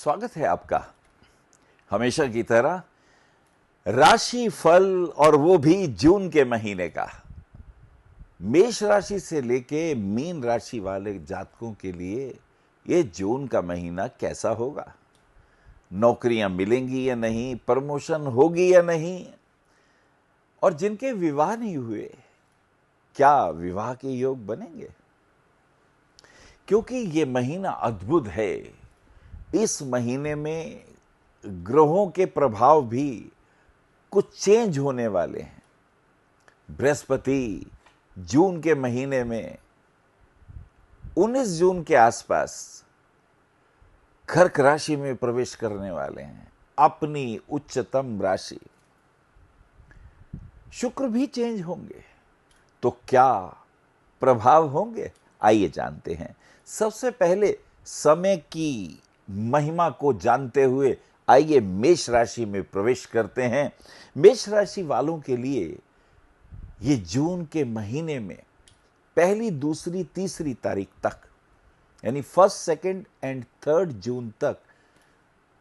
स्वागत है आपका हमेशा की तरह राशि फल और वो भी जून के महीने का। मेष राशि से लेके मीन राशि वाले जातकों के लिए ये जून का महीना कैसा होगा? नौकरियां मिलेंगी या नहीं, प्रमोशन होगी या नहीं, और जिनके विवाह नहीं हुए क्या विवाह के योग बनेंगे? क्योंकि ये महीना अद्भुत है। इस महीने में ग्रहों के प्रभाव भी कुछ चेंज होने वाले हैं। बृहस्पति जून के महीने में 19 जून के आसपास कर्क राशि में प्रवेश करने वाले हैं, अपनी उच्चतम राशि। शुक्र भी चेंज होंगे, तो क्या प्रभाव होंगे? आइए जानते हैं। सबसे पहले समय की महिमा को जानते हुए आइए मेष राशि में प्रवेश करते हैं। मेष राशि वालों के लिए ये जून के महीने में पहली, दूसरी, तीसरी तारीख तक, यानी 1, 2 एंड 3 जून तक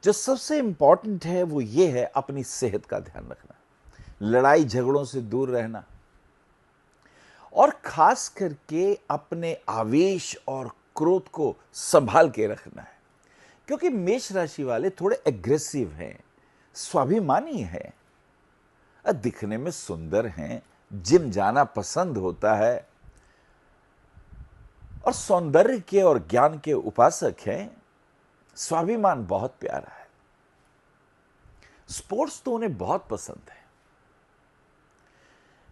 जो सबसे इंपॉर्टेंट है वो ये है अपनी सेहत का ध्यान रखना, लड़ाई झगड़ों से दूर रहना, और खास करके अपने आवेश और क्रोध को संभाल के रखना है। क्योंकि मेष राशि वाले थोड़े एग्रेसिव हैं, स्वाभिमानी हैं, दिखने में सुंदर हैं, जिम जाना पसंद होता है और सौंदर्य के और ज्ञान के उपासक हैं। स्वाभिमान बहुत प्यारा है। स्पोर्ट्स तो उन्हें बहुत पसंद है।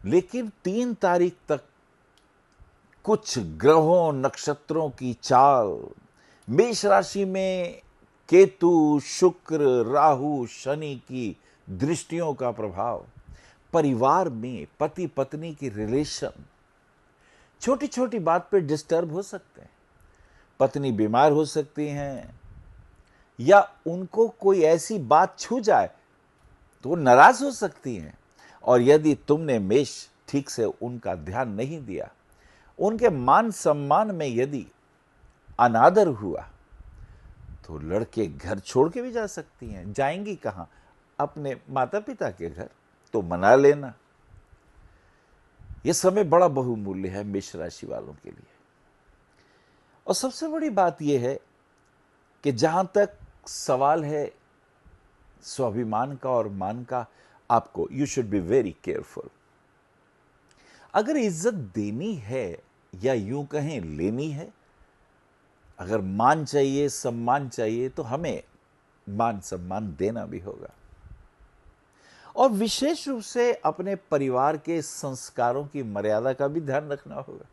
लेकिन 3 तारीख तक कुछ ग्रहों, नक्षत्रों की चाल, मेष राशि में केतु, शुक्र, राहु, शनि की दृष्टियों का प्रभाव, परिवार में पति पत्नी की रिलेशन छोटी छोटी बात पे डिस्टर्ब हो सकते हैं। पत्नी बीमार हो सकती हैं, या उनको कोई ऐसी बात छू जाए तो वो नाराज हो सकती हैं। और यदि तुमने मेष ठीक से उनका ध्यान नहीं दिया, उनके मान सम्मान में यदि अनादर हुआ, तो लड़के घर छोड़ के भी जा सकती हैं। जाएंगी कहां? अपने माता पिता के घर। तो मना लेना। यह समय बड़ा बहुमूल्य है मेष राशि वालों के लिए। और सबसे बड़ी बात यह है कि जहां तक सवाल है स्वाभिमान का और मान का, आपको you should be very careful. अगर इज्जत देनी है या यूं कहें लेनी है, अगर मान चाहिए, सम्मान चाहिए, तो हमें मान सम्मान देना भी होगा। और विशेष रूप से अपने परिवार के संस्कारों की मर्यादा का भी ध्यान रखना होगा।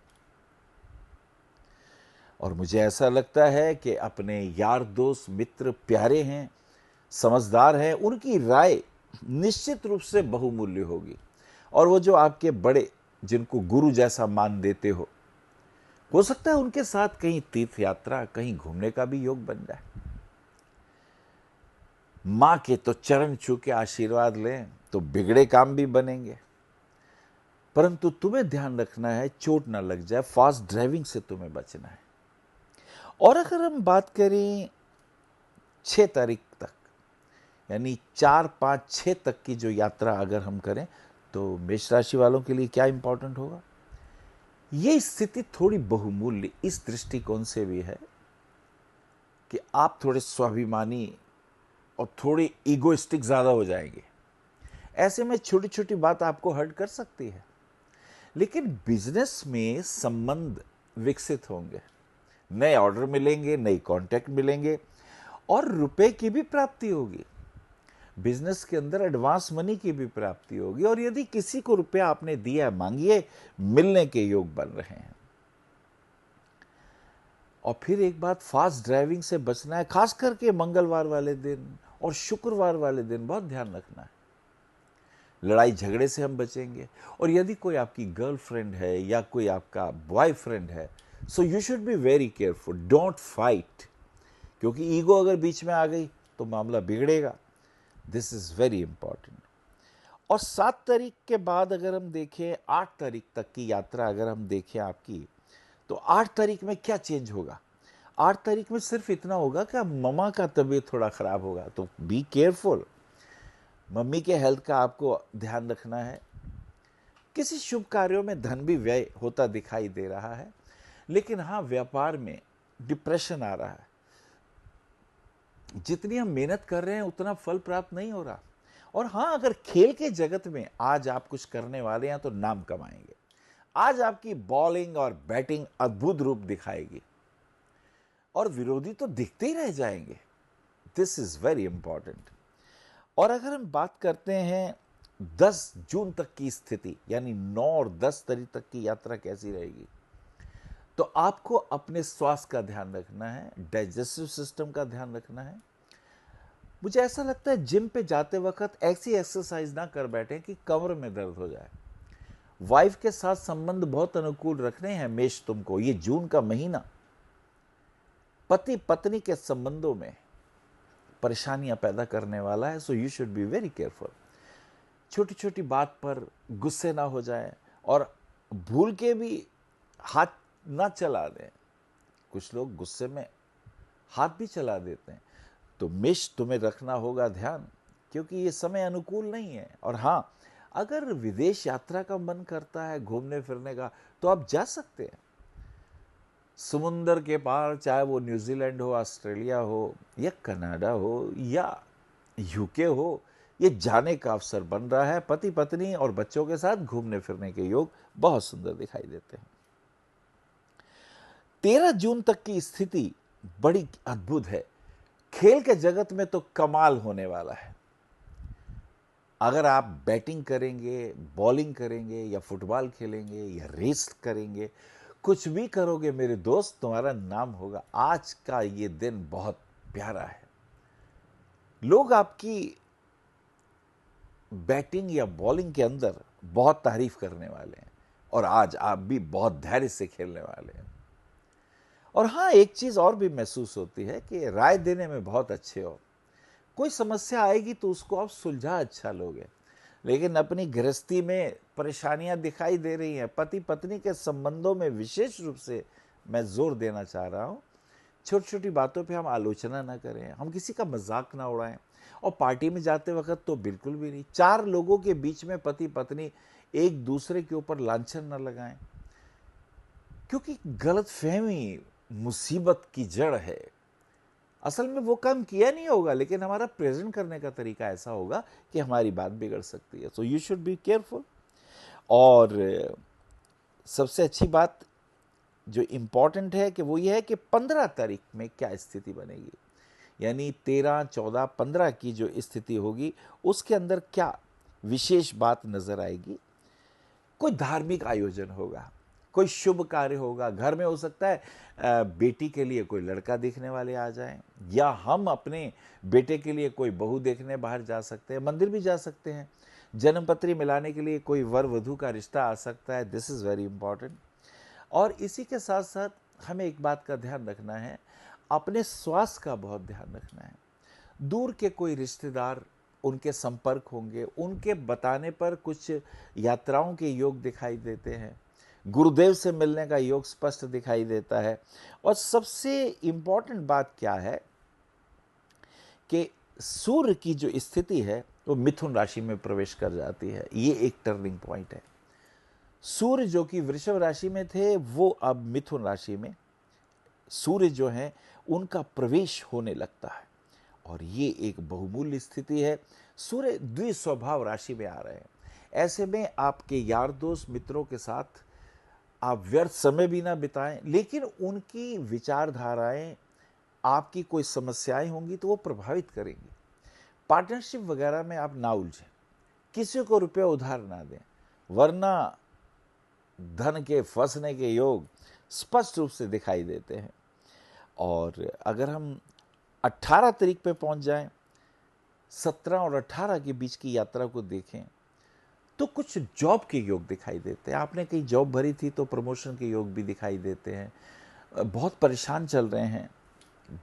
और मुझे ऐसा लगता है कि अपने यार, दोस्त, मित्र प्यारे हैं, समझदार हैं, उनकी राय निश्चित रूप से बहुमूल्य होगी। और वो जो आपके बड़े, जिनको गुरु जैसा मान देते हो सकता है उनके साथ कहीं तीर्थ यात्रा, कहीं घूमने का भी योग बन जाए। मां के तो चरण छू के आशीर्वाद लें तो बिगड़े काम भी बनेंगे। परंतु तुम्हें ध्यान रखना है चोट ना लग जाए, फास्ट ड्राइविंग से तुम्हें बचना है। और अगर हम बात करें 6 तारीख तक, यानी 4, 5, 6 तक की जो यात्रा अगर हम करें, तो मेष राशि वालों के लिए क्या इंपॉर्टेंट होगा? ये स्थिति थोड़ी बहुमूल्य इस दृष्टिकोण से भी है कि आप थोड़े स्वाभिमानी और थोड़े ईगोइस्टिक ज्यादा हो जाएंगे। ऐसे में छोटी छोटी बात आपको हर्ट कर सकती है। लेकिन बिजनेस में संबंध विकसित होंगे, नए ऑर्डर मिलेंगे, नई कॉन्टैक्ट मिलेंगे, और रुपए की भी प्राप्ति होगी। बिजनेस के अंदर एडवांस मनी की भी प्राप्ति होगी। और यदि किसी को रुपया आपने दिया, मांगिए, मिलने के योग बन रहे हैं। और फिर एक बात, फास्ट ड्राइविंग से बचना है, खास करके मंगलवार वाले दिन और शुक्रवार वाले दिन बहुत ध्यान रखना है। लड़ाई झगड़े से हम बचेंगे। और यदि कोई आपकी गर्लफ्रेंड है या कोई आपका बॉयफ्रेंड है, so you should be very careful, don't fight. क्योंकि ईगो अगर बीच में आ गई तो मामला बिगड़ेगा। This is very important. और 7 तारीख के बाद अगर हम देखें, 8 तारीख तक की यात्रा अगर हम देखें आपकी, तो 8 तारीख में क्या चेंज होगा? 8 तारीख में सिर्फ इतना होगा कि मम्मा का तबीयत थोड़ा ख़राब होगा, तो बी केयरफुल। मम्मी के हेल्थ का आपको ध्यान रखना है। किसी शुभ कार्यों में धन भी व्यय होता दिखाई दे रहा है, लेकिन हाँ, व्यापार में डिप्रेशन आ रहा है। जितनी हम मेहनत कर रहे हैं उतना फल प्राप्त नहीं हो रहा। और हाँ, अगर खेल के जगत में आज आप कुछ करने वाले हैं तो नाम कमाएंगे। आज आपकी बॉलिंग और बैटिंग अद्भुत रूप दिखाएगी और विरोधी तो दिखते ही रह जाएंगे। This is very important. और अगर हम बात करते हैं 10 जून तक की स्थिति, यानी 9 और 10 तारीख तक की यात्रा कैसी रहेगी, तो आपको अपने स्वास्थ्य का ध्यान रखना है, डाइजेस्टिव सिस्टम का ध्यान रखना है। मुझे ऐसा लगता है जिम पे जाते वक्त ऐसी एक्सरसाइज ना कर बैठे कि कमर में दर्द हो जाए। वाइफ के साथ संबंध बहुत अनुकूल रखने हैं मेष तुमको। ये जून का महीना पति पत्नी के संबंधों में परेशानियां पैदा करने वाला है, so you should be very careful. छोटी छोटी बात पर गुस्से ना हो जाए और भूल के भी हाथ ना चला दें। कुछ लोग गुस्से में हाथ भी चला देते हैं, तो मेष तुम्हें रखना होगा ध्यान, क्योंकि ये समय अनुकूल नहीं है। और हाँ, अगर विदेश यात्रा का मन करता है घूमने फिरने का, तो आप जा सकते हैं समुंदर के पार, चाहे वो न्यूजीलैंड हो, ऑस्ट्रेलिया हो, या कनाडा हो, या यूके हो। ये जाने का अवसर बन रहा है। पति पत्नी और बच्चों के साथ घूमने फिरने के योग बहुत सुंदर दिखाई देते हैं। 13 जून तक की स्थिति बड़ी अद्भुत है। खेल के जगत में तो कमाल होने वाला है। अगर आप बैटिंग करेंगे, बॉलिंग करेंगे, या फुटबॉल खेलेंगे, या रेस करेंगे, कुछ भी करोगे मेरे दोस्त, तुम्हारा नाम होगा। आज का ये दिन बहुत प्यारा है। लोग आपकी बैटिंग या बॉलिंग के अंदर बहुत तारीफ करने वाले हैं, और आज आप भी बहुत धैर्य से खेलने वाले हैं। और हाँ, एक चीज और भी महसूस होती है कि राय देने में बहुत अच्छे हो। कोई समस्या आएगी तो उसको आप सुलझा अच्छा लोगे, लेकिन अपनी गृहस्थी में परेशानियां दिखाई दे रही हैं। पति पत्नी के संबंधों में विशेष रूप से मैं जोर देना चाह रहा हूं, छोटी छोटी बातों पे हम आलोचना ना करें, हम किसी का मजाक ना उड़ाएं, और पार्टी में जाते वक्त तो बिल्कुल भी नहीं। 4 लोगों के बीच में पति पत्नी एक दूसरे के ऊपर लांछन न लगाएं, क्योंकि गलतफहमी मुसीबत की जड़ है। असल में वो काम किया नहीं होगा, लेकिन हमारा प्रेजेंट करने का तरीका ऐसा होगा कि हमारी बात बिगड़ सकती है। So you should be careful. और सबसे अच्छी बात जो इम्पॉर्टेंट है कि वो ये है कि 15 तारीख में क्या स्थिति बनेगी, यानी 13, 14, 15 की जो स्थिति होगी उसके अंदर क्या विशेष बात नजर आएगी। कोई धार्मिक आयोजन होगा, कोई शुभ कार्य होगा। घर में हो सकता है बेटी के लिए कोई लड़का देखने वाले आ जाएं, या हम अपने बेटे के लिए कोई बहू देखने बाहर जा सकते हैं, मंदिर भी जा सकते हैं। जन्मपत्री मिलाने के लिए कोई वर वधू का रिश्ता आ सकता है। This is very important. और इसी के साथ साथ हमें एक बात का ध्यान रखना है, अपने स्वास्थ्य का बहुत ध्यान रखना है। दूर के कोई रिश्तेदार, उनके संपर्क होंगे, उनके बताने पर कुछ यात्राओं के योग दिखाई देते हैं। गुरुदेव से मिलने का योग स्पष्ट दिखाई देता है। और सबसे इंपॉर्टेंट बात क्या है कि सूर्य की जो स्थिति है वो मिथुन राशि में प्रवेश कर जाती है। ये एक टर्निंग पॉइंट है। सूर्य जो कि वृषभ राशि में थे, वो अब मिथुन राशि में सूर्य जो है उनका प्रवेश होने लगता है, और ये एक बहुमूल्य स्थिति है। सूर्य द्विस्वभाव राशि में आ रहे हैं। ऐसे में आपके यार दोस्त मित्रों के साथ आप व्यर्थ समय भी ना बिताएं, लेकिन उनकी विचारधाराएं, आपकी कोई समस्याएं होंगी तो वो प्रभावित करेंगी। पार्टनरशिप वगैरह में आप ना उलझें, किसी को रुपया उधार ना दें, वरना धन के फंसने के योग स्पष्ट रूप से दिखाई देते हैं। और अगर हम 18 तारीख पे पहुंच जाएं, 17 और 18 के बीच की यात्रा को देखें, तो कुछ जॉब के योग दिखाई देते हैं। आपने कहीं जॉब भरी थी तो प्रमोशन के योग भी दिखाई देते हैं। बहुत परेशान चल रहे हैं,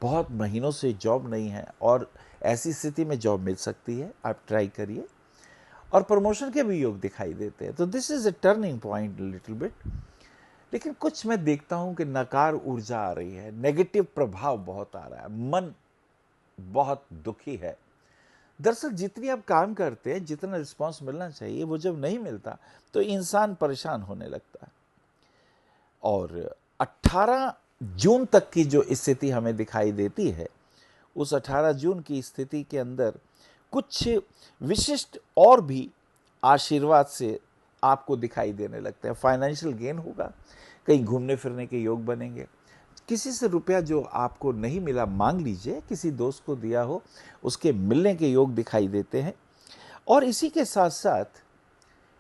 बहुत महीनों से जॉब नहीं है, और ऐसी स्थिति में जॉब मिल सकती है, आप ट्राई करिए। और प्रमोशन के भी योग दिखाई देते हैं। तो this is a turning point little bit. लेकिन कुछ मैं देखता हूं कि नकार ऊर्जा आ रही है, नेगेटिव प्रभाव बहुत आ रहा है, मन बहुत दुखी है। दरअसल जितनी आप काम करते हैं, जितना रिस्पांस मिलना चाहिए, वो जब नहीं मिलता तो इंसान परेशान होने लगता है। और 18 जून तक की जो स्थिति हमें दिखाई देती है, उस 18 जून की स्थिति के अंदर कुछ विशिष्ट और भी आशीर्वाद से आपको दिखाई देने लगते हैं। फाइनेंशियल गेन होगा, कहीं घूमने फिरने के योग बनेंगे, किसी से रुपया जो आपको नहीं मिला मांग लीजिए, किसी दोस्त को दिया हो उसके मिलने के योग दिखाई देते हैं। और इसी के साथ साथ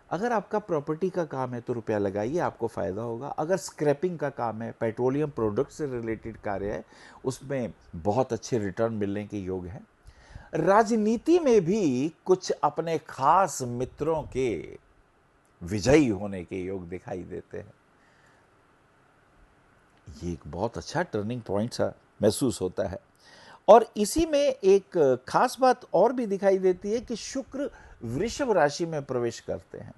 अगर आपका प्रॉपर्टी का काम है तो रुपया लगाइए, आपको फ़ायदा होगा। अगर स्क्रैपिंग का काम है, पेट्रोलियम प्रोडक्ट से रिलेटेड कार्य है, उसमें बहुत अच्छे रिटर्न मिलने के योग हैं। राजनीति में भी कुछ अपने खास मित्रों के विजयी होने के योग दिखाई देते हैं। ये एक बहुत अच्छा टर्निंग पॉइंट सा महसूस होता है। और इसी में एक खास बात और भी दिखाई देती है कि शुक्र वृषभ राशि में प्रवेश करते हैं।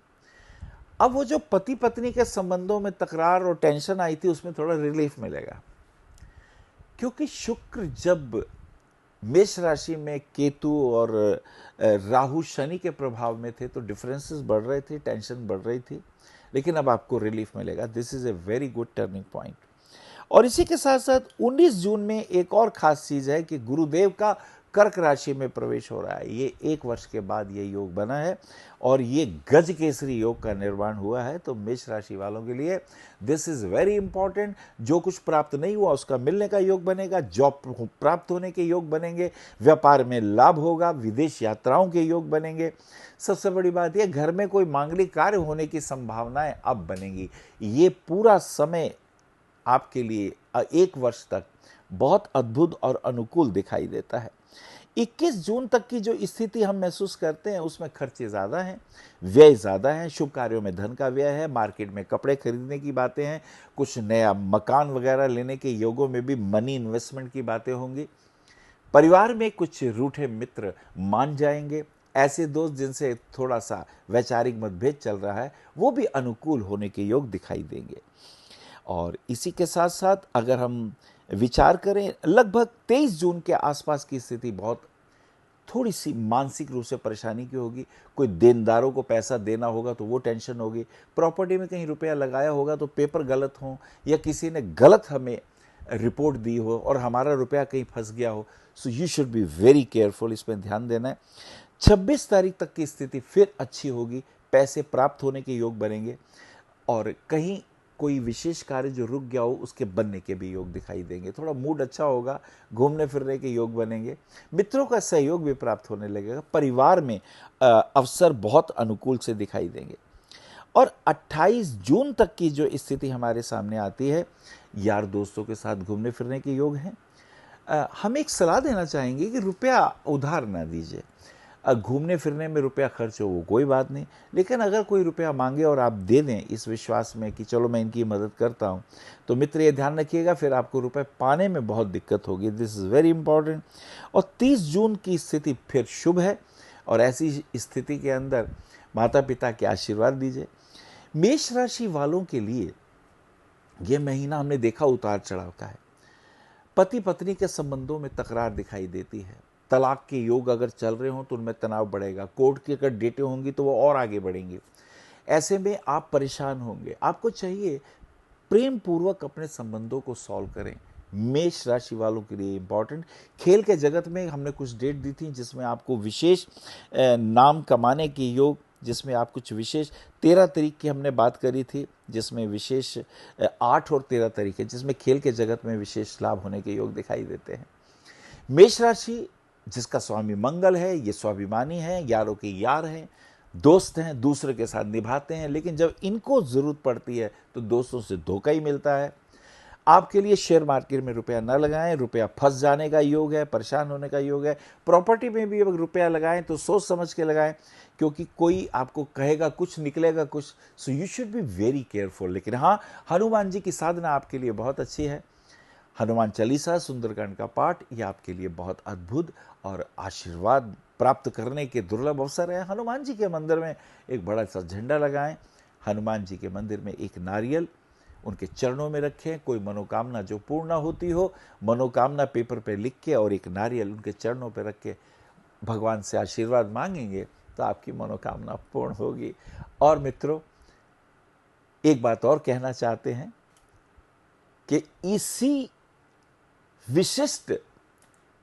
अब वो जो पति पत्नी के संबंधों में तकरार और टेंशन आई थी, उसमें थोड़ा रिलीफ मिलेगा, क्योंकि शुक्र जब मेष राशि में केतु और राहु शनि के प्रभाव में थे तो डिफरेंसेस बढ़ रहे थे, टेंशन बढ़ रही थी, लेकिन अब आपको रिलीफ मिलेगा। This is a very good turning point. और इसी के साथ साथ 19 जून में एक और खास चीज है कि गुरुदेव का कर्क राशि में प्रवेश हो रहा है। ये 1 वर्ष के बाद ये योग बना है और ये गज केसरी योग का निर्माण हुआ है। तो मेष राशि वालों के लिए दिस इज वेरी इंपॉर्टेंट। जो कुछ प्राप्त नहीं हुआ उसका मिलने का योग बनेगा, जॉब प्राप्त होने के योग बनेंगे, व्यापार में लाभ होगा, विदेश यात्राओं के योग बनेंगे। सबसे बड़ी बात यह, घर में कोई मांगलिक कार्य होने की संभावनाएं अब बनेंगी। ये पूरा समय आपके लिए 1 वर्ष तक बहुत अद्भुत और अनुकूल दिखाई देता है। 21 जून तक की जो स्थिति हम महसूस करते हैं उसमें खर्चे ज़्यादा हैं, व्यय ज़्यादा हैं, शुभ कार्यों में धन का व्यय है, मार्केट में कपड़े खरीदने की बातें हैं, कुछ नया मकान वगैरह लेने के योगों में भी मनी इन्वेस्टमेंट की बातें होंगी। परिवार में कुछ रूठे मित्र मान जाएंगे, ऐसे दोस्त जिनसे थोड़ा सा वैचारिक मतभेद चल रहा है वो भी अनुकूल होने के योग दिखाई देंगे। और इसी के साथ साथ अगर हम विचार करें, लगभग 23 जून के आसपास की स्थिति बहुत थोड़ी सी मानसिक रूप से परेशानी की होगी। कोई देनदारों को पैसा देना होगा तो वो टेंशन होगी, प्रॉपर्टी में कहीं रुपया लगाया होगा तो पेपर गलत हो या किसी ने गलत हमें रिपोर्ट दी हो और हमारा रुपया कहीं फंस गया हो। So you should be very careful, इसमें ध्यान देना है। 26 तारीख तक की स्थिति फिर अच्छी होगी, पैसे प्राप्त होने के योग बनेंगे और कहीं कोई विशेष कार्य जो रुक गया हो उसके बनने के भी योग दिखाई देंगे। थोड़ा मूड अच्छा होगा, घूमने फिरने के योग बनेंगे, मित्रों का सहयोग भी प्राप्त होने लगेगा, परिवार में अवसर बहुत अनुकूल से दिखाई देंगे। और 28 जून तक की जो स्थिति हमारे सामने आती है, यार दोस्तों के साथ घूमने फिरने के योग हैं। हम एक सलाह देना चाहेंगे कि रुपया उधार ना दीजिए। घूमने फिरने में रुपया खर्च हो वो कोई बात नहीं, लेकिन अगर कोई रुपया मांगे और आप दे दें इस विश्वास में कि चलो मैं इनकी मदद करता हूं, तो मित्र ये ध्यान रखिएगा फिर आपको रुपए पाने में बहुत दिक्कत होगी। This is very important. और 30 जून की स्थिति फिर शुभ है और ऐसी स्थिति के अंदर माता पिता के आशीर्वाद दीजिए। मेष राशि वालों के लिए ये महीना हमने देखा उतार चढ़ाव का है। पति पत्नी के संबंधों में तकरार दिखाई देती है, तलाक के योग अगर चल रहे हों तो उनमें तनाव बढ़ेगा, कोर्ट की अगर डेटें होंगी तो वो और आगे बढ़ेंगी। ऐसे में आप परेशान होंगे। आपको चाहिए प्रेम पूर्वक अपने संबंधों को सॉल्व करें। मेष राशि वालों के लिए इंपॉर्टेंट, खेल के जगत में हमने कुछ डेट दी थी जिसमें आपको विशेष नाम कमाने के योग, जिसमें आप कुछ विशेष 13 तारीख की हमने बात करी थी, जिसमें विशेष 8 और 13 तारीख है, जिसमें खेल के जगत में विशेष लाभ होने के योग दिखाई देते हैं। मेष राशि जिसका स्वामी मंगल है, ये स्वाभिमानी है, यारों के यार हैं, दोस्त हैं, दूसरे के साथ निभाते हैं, लेकिन जब इनको जरूरत पड़ती है तो दोस्तों से धोखा ही मिलता है। आपके लिए शेयर मार्केट में रुपया न लगाएं, रुपया फंस जाने का योग है, परेशान होने का योग है। प्रॉपर्टी में भी अगर रुपया लगाएं तो सोच समझ के लगाएं, क्योंकि कोई आपको कहेगा कुछ निकलेगा कुछ। So you should be very careful. लेकिन हाँ, हनुमान जी की साधना आपके लिए बहुत अच्छी है। हनुमान चालीसा, सुंदरकांड का पाठ, ये आपके लिए बहुत अद्भुत और आशीर्वाद प्राप्त करने के दुर्लभ अवसर है। हनुमान जी के मंदिर में एक बड़ा सा झंडा लगाएं, हनुमान जी के मंदिर में एक नारियल उनके चरणों में रखें। कोई मनोकामना जो पूर्ण होती हो, मनोकामना पेपर पे लिख के और एक नारियल उनके चरणों पे रख के भगवान से आशीर्वाद मांगेंगे तो आपकी मनोकामना पूर्ण होगी। और मित्रों, एक बात और कहना चाहते हैं कि इसी विशिष्ट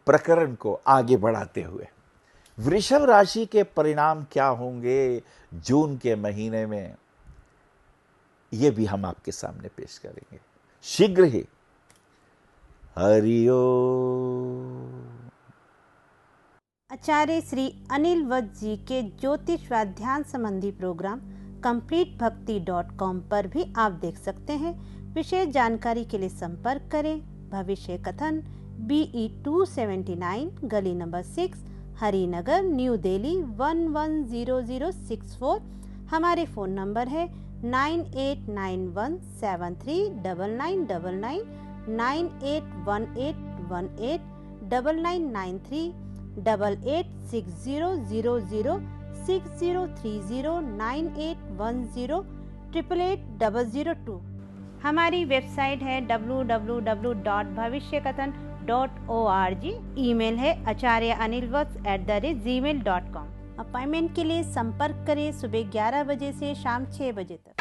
प्रकरण को आगे बढ़ाते हुए वृषभ राशि के परिणाम क्या होंगे जून के महीने में, ये भी हम आपके सामने पेश करेंगे शीघ्र ही। हरि ओम। आचार्य श्री अनिल वत्स जी के ज्योतिष व ध्यान संबंधी प्रोग्राम completebhakti.com पर भी आप देख सकते हैं। विशेष जानकारी के लिए संपर्क करें। भविष्य कथन BE 279 गली नंबर 6 हरिनगर न्यू दिल्ली 110064। हमारे फ़ोन नंबर है 9891739999 9818189993 88600060309810880002। हमारी वेबसाइट है www.bhavishyakathan.org। ईमेल है acharyaanilvats@gmail.com। अपॉइंटमेंट के लिए संपर्क करें सुबह 11 बजे से शाम 6 बजे तक।